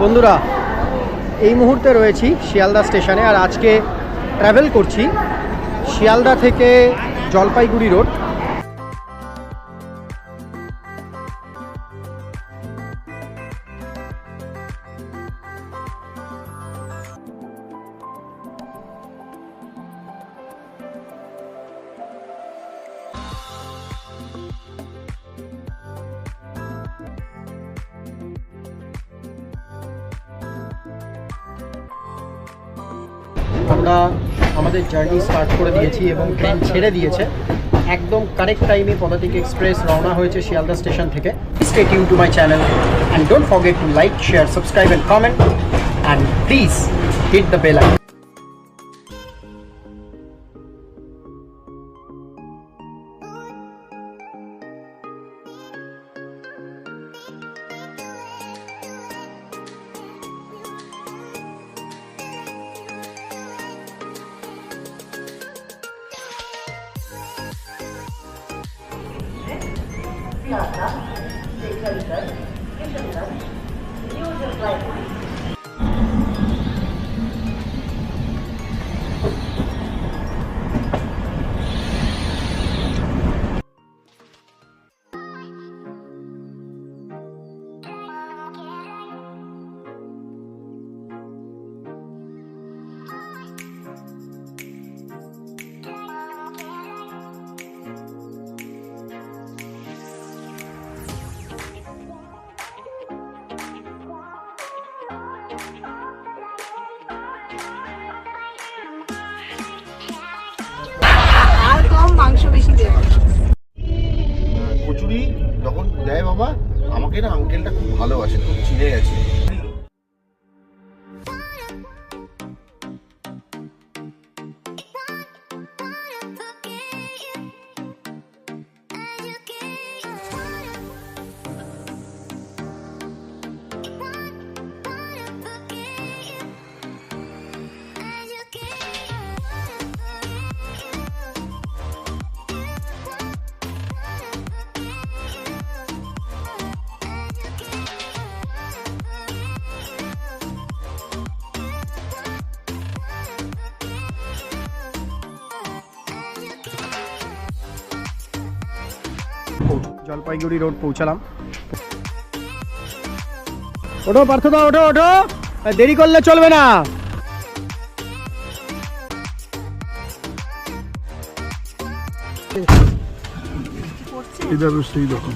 বন্ধুরা এই মুহূর্তে রয়েছি শিয়ালদা স্টেশনে আর আজকে ট্রাভেল করছি শিয়ালদা থেকে জলপাইগুড়ি রোড। আমরা আমাদের জার্নি স্টার্ট করে দিয়েছি এবং ট্রেন ছেড়ে দিয়েছে। একদম কারেক্ট টাইমে পদাতিক এক্সপ্রেস রওনা হয়েছে শিয়ালদা স্টেশন থেকে। Stay tune to my channel and don't forget to like, share, subscribe and comment and please hit the bell icon. মাংস বেশি দেবে। কচুরি যখন দেয় বাবা, আমাকে না আঙ্কেলটা খুব ভালোবাসে, খুব চিনে গেছে। জলপাইগুড়ি রোড পৌঁছালাম। ওঠো পার্থদা, ওঠো ওঠো, দেরি করলে চলবে না। इधर उस रही देखो।